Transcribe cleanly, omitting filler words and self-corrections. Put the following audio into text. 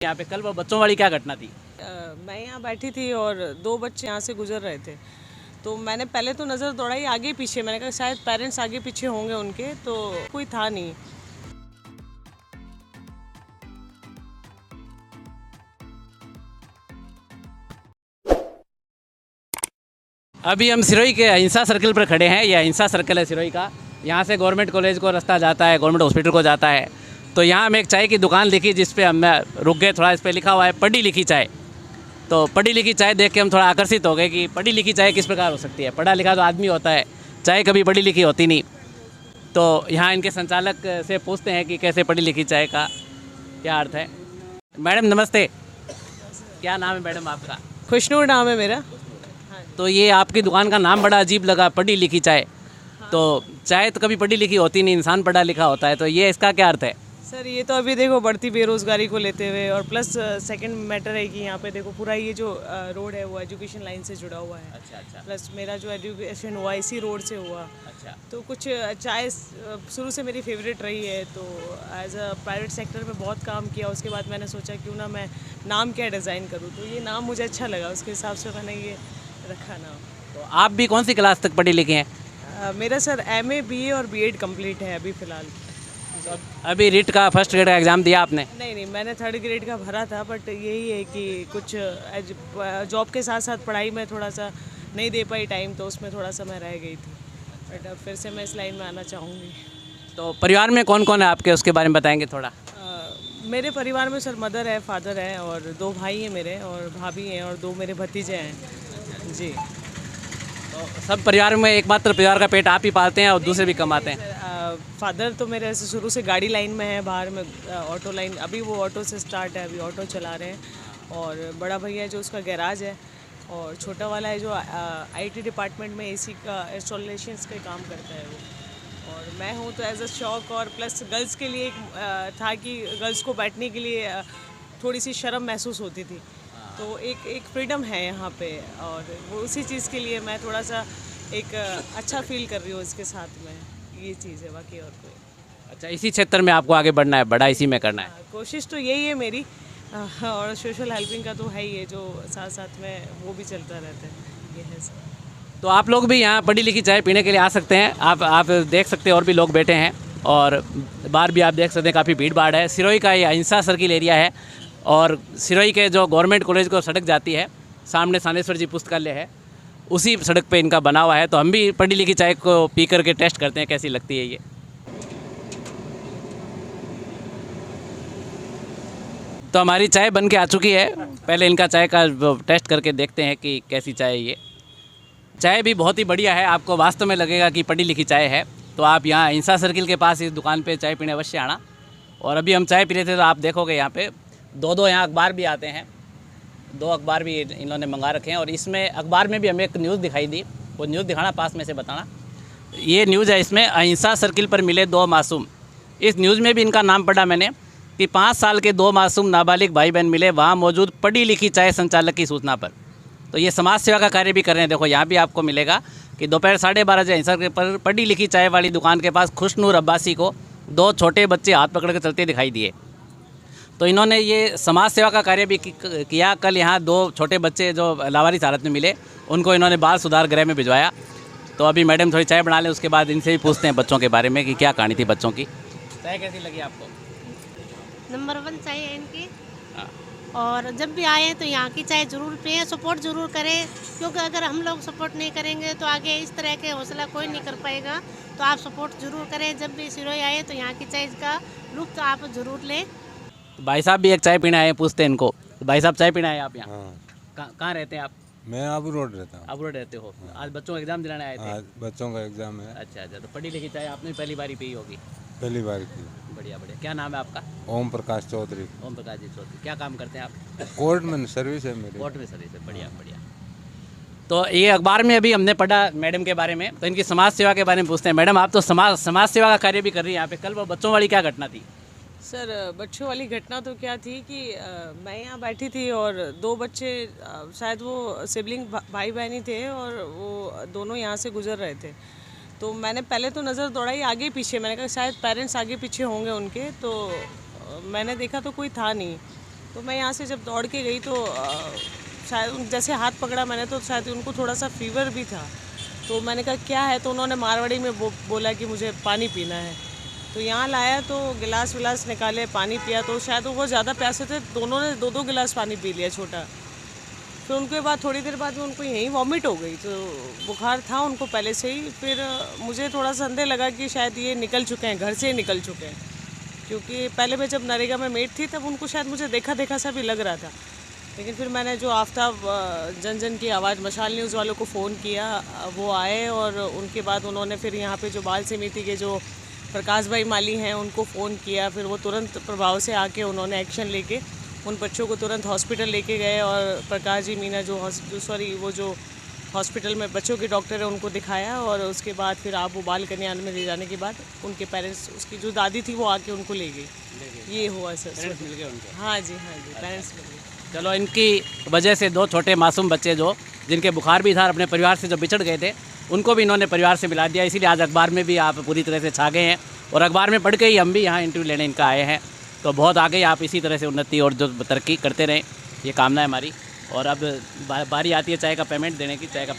यहाँ पे कल वो बच्चों वाली क्या घटना थी? मैं यहाँ बैठी थी और दो बच्चे यहाँ से गुजर रहे थे। तो मैंने पहले तो नज़र दौड़ाई आगे पीछे, मैंने कहा शायद पेरेंट्स आगे पीछे होंगे उनके, तो कोई था नहीं। अभी हम सिरोही के अहिंसा सर्कल पर खड़े हैं। ये अहिंसा सर्कल है सिरोही का। यहाँ से गवर्नमेंट कॉलेज को रास्ता जाता है, गवर्नमेंट हॉस्पिटल को जाता है। तो यहाँ हमें एक चाय की दुकान दिखी जिस पे हम रुक गए। थोड़ा इस पर लिखा हुआ है पढ़ी लिखी चाय। तो पढ़ी लिखी चाय देख के हम थोड़ा आकर्षित हो गए कि पढ़ी लिखी चाय किस प्रकार हो सकती है। पढ़ा लिखा तो आदमी होता है, चाय कभी पढ़ी लिखी होती नहीं। तो यहाँ इनके संचालक से पूछते हैं कि कैसे पढ़ी लिखी चाय का क्या अर्थ है। मैडम नमस्ते, क्या नाम है मैडम आपका? खुशनूर नाम है मेरा। तो ये आपकी दुकान का नाम बड़ा अजीब लगा, पढ़ी लिखी चाय। तो चाय तो कभी पढ़ी लिखी होती नहीं, इंसान पढ़ा लिखा होता है। तो ये इसका क्या अर्थ है? सर ये तो अभी देखो बढ़ती बेरोज़गारी को लेते हुए, और प्लस सेकंड मैटर है कि यहाँ पे देखो पूरा ये जो रोड है वो एजुकेशन लाइन से जुड़ा हुआ है। अच्छा। प्लस मेरा जो एजुकेशन हुआ इसी रोड से हुआ। अच्छा। तो कुछ चाय शुरू से मेरी फेवरेट रही है। तो एज अ प्राइवेट सेक्टर में बहुत काम किया। उसके बाद मैंने सोचा क्यों ना मैं नाम क्या डिज़ाइन करूँ, तो ये नाम मुझे अच्छा लगा, उसके हिसाब से मैंने ये रखा नाम। तो आप भी कौन सी क्लास तक पढ़ी लिखी हैं? मेरा सर MA BA और B.Ed कंप्लीट है अभी फ़िलहाल। अभी रिट का फर्स्ट ग्रेड का एग्ज़ाम दिया आपने? नहीं, मैंने 3rd ग्रेड का भरा था, बट यही है कि कुछ जॉब के साथ साथ पढ़ाई में थोड़ा सा नहीं दे पाई टाइम, तो उसमें थोड़ा सा मैं रह गई थी। बट अब फिर से मैं इस लाइन में आना चाहूँगी। तो परिवार में कौन कौन है आपके, उसके बारे में बताएंगे थोड़ा? मेरे परिवार में सर मदर है, फादर है, और 2 भाई हैं मेरे, और भाभी हैं, और 2 मेरे भतीजे हैं जी। तो सब परिवार में एकमात्र परिवार का पेट आप ही पालते हैं और दूसरे भी कमाते हैं? फादर तो मेरे ऐसे शुरू से गाड़ी लाइन में है, बाहर में ऑटो लाइन, अभी वो ऑटो से स्टार्ट है, अभी ऑटो चला रहे हैं। और बड़ा भैया है जो उसका गैराज है, और छोटा वाला है जो IT डिपार्टमेंट में AC का इंस्टॉलेशंस का काम करता है वो। और मैं हूँ तो एज अ शौक, और प्लस गर्ल्स के लिए एक था कि गर्ल्स को बैठने के लिए थोड़ी सी शर्म महसूस होती थी, तो एक फ्रीडम है यहाँ पे, और वो उसी चीज़ के लिए मैं थोड़ा सा एक अच्छा फील कर रही हूँ इसके साथ में। ये चीज़ है, बाकी और कोई। अच्छा, इसी क्षेत्र में आपको आगे बढ़ना है, बड़ा इसी में करना है? कोशिश तो यही है मेरी, और सोशल हेल्पिंग का तो है ही है, जो साथ साथ में वो भी चलता रहता है, ये है सर। तो आप लोग भी यहाँ पढ़ी लिखी चाय पीने के लिए आ सकते हैं। आप देख सकते हैं और भी लोग बैठे हैं, और बाहर भी आप देख सकते हैं काफ़ी भीड़ भाड़ है। सिरोही का ये अहिंसा सर्किल एरिया है, और सिरोही के जो गवर्नमेंट कॉलेज को सड़क जाती है, सामने सानेश्वर जी पुस्तकालय है, उसी सड़क पे इनका बना हुआ है। तो हम भी पढ़ी लिखी चाय को पी करके टेस्ट करते हैं कैसी लगती है ये। तो हमारी चाय बन के आ चुकी है। पहले इनका चाय का टेस्ट करके देखते हैं कि कैसी चाय है ये। चाय भी बहुत ही बढ़िया है, आपको वास्तव में लगेगा कि पढ़ी लिखी चाय है। तो आप यहाँ अहिंसा सर्किल के पास इस दुकान पे चाय पीने अवश्य आना। और अभी हम चाय पी रहे थे तो आप देखोगे यहाँ पे 2 यहाँ अखबार भी आते हैं, 2 अखबार भी इन्होंने मंगा रखे हैं। और इसमें अखबार में भी हमें एक न्यूज़ दिखाई दी, वो न्यूज़ दिखाना पास में से बताना। ये न्यूज़ है, इसमें अहिंसा सर्किल पर मिले 2 मासूम। इस न्यूज़ में भी इनका नाम पढ़ा मैंने कि 5 साल के 2 मासूम नाबालिग भाई बहन मिले वहाँ मौजूद पढ़ी लिखी चाय संचालक की सूचना पर। तो ये समाज सेवा का कार्य भी कर रहे हैं। देखो यहाँ भी आपको मिलेगा कि दोपहर 12:30 बजे अहिंसा पर पढ़ी लिखी चाय वाली दुकान के पास खुशनूर अब्बासी को 2 छोटे बच्चे हाथ पकड़ कर चलते दिखाई दिए। तो इन्होंने ये समाज सेवा का कार्य भी किया। कल यहाँ 2 छोटे बच्चे जो लावारिस हालत में मिले, उनको इन्होंने बाल सुधार गृह में भिजवाया। तो अभी मैडम थोड़ी चाय बना लें, उसके बाद इनसे भी पूछते हैं बच्चों के बारे में कि क्या कहानी थी बच्चों की। चाय कैसी लगी आपको? नंबर 1 चाय है इनकी। और जब भी आए तो यहाँ की चाय ज़रूर पिए, सपोर्ट ज़रूर करें, क्योंकि अगर हम लोग सपोर्ट नहीं करेंगे तो आगे इस तरह के हौसला कोई नहीं कर पाएगा। तो आप सपोर्ट ज़रूर करें, जब भी सिरोही आए तो यहाँ की चाय का लुत्फ़ आप ज़रूर लें। भाई साहब भी एक चाय पीने आए, पूछते हैं इनको। भाई साहब चाय पीने आए आप यहाँ? हाँ। कहाँ रहते हैं आप? मैं आबू रोड रहता हूँ। आबू रोड रहते हो? आज बच्चों का एग्जाम दिलाने आए थे? आज बच्चों का एग्जाम है। अच्छा। तो पढ़ी लिखी चाय आपने पहली बारी पी होगी? पहली बार की। बढ़िया। क्या नाम है आपका? ओम प्रकाश चौधरी। ओम प्रकाश जी चौधरी। क्या काम करते हैं आप? कोर्ट में सर्विस है मेरी। कोर्ट में सर्विस है। बढ़िया। तो ये अखबार में अभी हमने पढ़ा मैडम के बारे में, तो इनकी समाज सेवा के बारे में पूछते हैं। मैडम आप तो समाज सेवा का कार्य भी कर रही हैं यहाँ पे। कल वो बच्चों वाली क्या घटना थी? सर बच्चों वाली घटना तो क्या थी कि मैं यहाँ बैठी थी और 2 बच्चे, शायद वो सिबलिंग भाई बहन थे, और वो दोनों यहाँ से गुजर रहे थे। तो मैंने पहले तो नज़र दौड़ाई आगे पीछे, मैंने कहा शायद पेरेंट्स आगे पीछे होंगे उनके, तो मैंने देखा तो कोई था नहीं। तो मैं यहाँ से जब दौड़ के गई तो शायद जैसे हाथ पकड़ा मैंने तो शायद उनको थोड़ा सा फीवर भी था। तो मैंने कहा क्या है, तो उन्होंने मारवाड़ी में बोला कि मुझे पानी पीना है। तो यहाँ लाया तो गिलास विलास निकाले, पानी पिया। तो शायद वो ज़्यादा प्यासे थे, दोनों ने 2-2 गिलास पानी पी लिया छोटा। फिर उनके बाद थोड़ी देर बाद में उनको यहीं वॉमिट हो गई। तो बुखार था उनको पहले से ही। फिर मुझे थोड़ा संदेह लगा कि शायद ये निकल चुके हैं, घर से ही निकल चुके हैं, क्योंकि पहले मैं जब नरेगा में मेट थी तब उनको शायद मुझे देखा देखा सा भी लग रहा था। लेकिन फिर मैंने जो आफ्ताब जन जन की आवाज़ मशाल न्यूज़ वालों को फ़ोन किया, वो आए और उनके बाद उन्होंने फिर यहाँ पे जो बाल समिति के जो प्रकाश भाई माली हैं उनको फ़ोन किया। फिर वो तुरंत प्रभाव से आके उन्होंने एक्शन लेके उन बच्चों को तुरंत हॉस्पिटल लेके गए और प्रकाश जी मीना जो हॉस्पिटल में बच्चों के डॉक्टर है उनको दिखाया। और उसके बाद फिर आप वो बाल कल्याण में ले जाने के बाद उनके पेरेंट्स, उसकी जो दादी थी वो आके उनको ले गई। ये हुआ सर। पेरेंट्स मिल गए उनके? हाँ जी पेरेंट्स मिल गए। चलो, इनकी वजह से 2 छोटे मासूम बच्चे जो जिनके बुखार भी था, अपने परिवार से जो बिछड़ गए थे, उनको भी इन्होंने परिवार से मिला दिया। इसीलिए आज अखबार में भी आप पूरी तरह से छा गए हैं और अखबार में पढ़ के ही हम भी यहाँ इंटरव्यू लेने इनका आए हैं। तो बहुत आगे आप इसी तरह से उन्नति और जो तरक्की करते रहें, ये कामना है हमारी। और अब बारी आती है चाय का पेमेंट देने की। चाय का